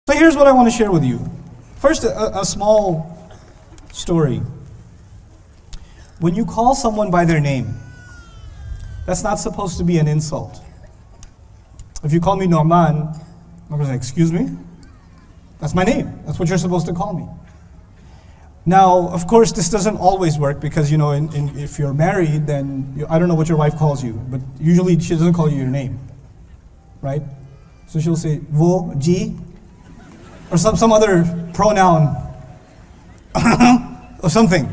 So here's what I want to share with you. First, a small story. When you call someone by their name, that's not supposed to be an insult. If you call me Nouman, I'm going to say, excuse me? That's my name. That's what you're supposed to call me. Now, of course, this doesn't always work because, you know, if you're married, then I don't know what your wife calls you, but usually she doesn't call you your name, right? So she'll say, wo, ji, or some other pronoun, or something,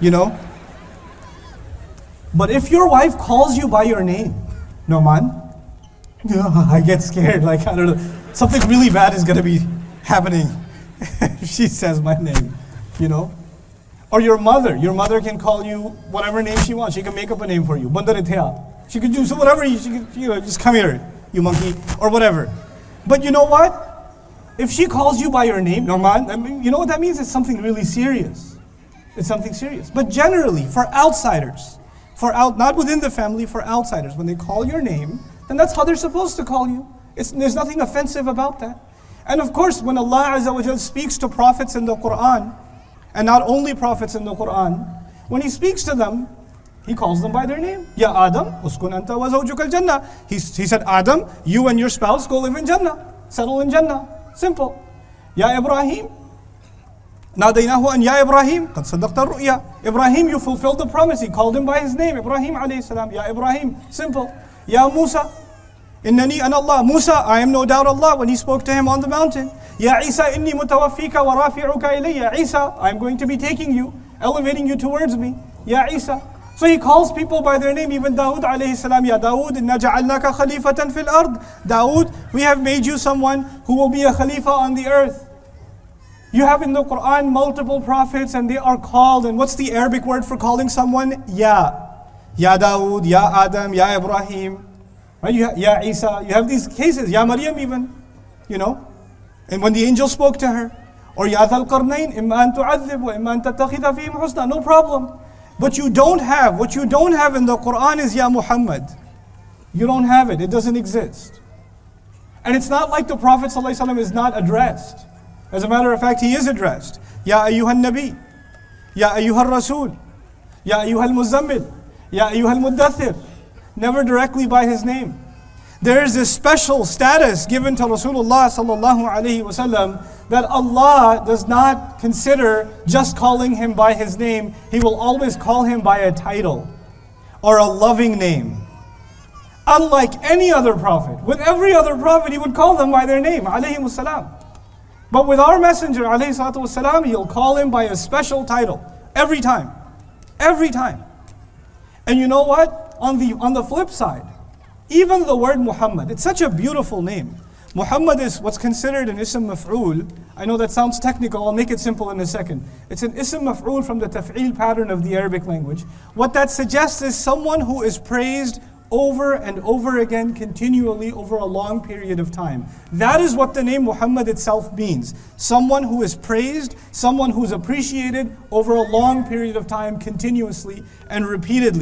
you know? But if your wife calls you by your name, Nouman, I get scared, like, I don't know, something really bad is going to be happening if she says my name, you know? Or your mother can call you whatever name she wants. She can make up a name for you. She could do so whatever, she could, you know, just come here, you monkey, or whatever. But you know what? If she calls you by your name, Nouman, I mean, you know what that means? It's something really serious. It's something serious. But generally, for outsiders, not within the family, for outsiders, when they call your name, then that's how they're supposed to call you. There's nothing offensive about that. And of course, when Allah Azza wa Jal speaks to prophets in the Qur'an, and not only prophets in the Qur'an, when He speaks to them, He calls them by their name. Ya Adam, uskun anta wa zawjuka al-jannah. He said, Adam, you and your spouse go live in Jannah. Settle in Jannah. Simple. Ya Ibrahim, nadaynahu an ya Ibrahim, qad saddaqta ar-ru'ya. Ibrahim, you fulfilled the promise. He called him by his name, Ibrahim alayhi salam. Ya Ibrahim, simple. Ya Musa, innani ana Allah. Musa, I am no doubt Allah, when He spoke to him on the mountain. Ya Isa, inni mutawaffika wa rafi'uka ilayya. Isa, I am going to be taking you, elevating you towards me. Ya Isa. So He calls people by their name, even Dawood alayhi salam. Ya Dawood, inna ja'alnaka khalifatan fil ard. Dawood, we have made you someone who will be a khalifa on the earth. You have in the Qur'an multiple prophets and they are called, and what's the Arabic word for calling someone? Ya. Ya Dawood, Ya Adam, Ya Ibrahim. Right? Ya Isa. You have these cases, Ya Maryam even, you know. And when the angel spoke to her, or Ya Dhal Qarnayn, imma an tu'adhib wa imma an tattakhidha fihim husna, no problem. But what you don't have in the Qur'an is Ya Muhammed. You don't have it, it doesn't exist. And it's not like the Prophet ﷺ is not addressed. As a matter of fact, he is addressed. Ya ayyuhan nabi, Ya ayyuhan rasul, Ya ayyuhal muzammil, Ya ayyuhal muddathir. Never directly by his name. There is this special status given to Rasulullah sallallahu alaihi wasallam that Allah does not consider just calling him by his name. He will always call him by a title or a loving name. Unlike any other prophet, with every other prophet, He would call them by their name, alayhi salam. But with our messenger, alayhi salatu wasalam, He'll call him by a special title every time. Every time. And you know what? On the flip side, even the word Muhammad, it's such a beautiful name. Muhammad is what's considered an ism maf'ul. I know that sounds technical, I'll make it simple in a second. It's an ism maf'ul from the taf'il pattern of the Arabic language. What that suggests is someone who is praised over and over again, continually over a long period of time. That is what the name Muhammad itself means. Someone who is praised, someone who is appreciated over a long period of time, continuously and repeatedly.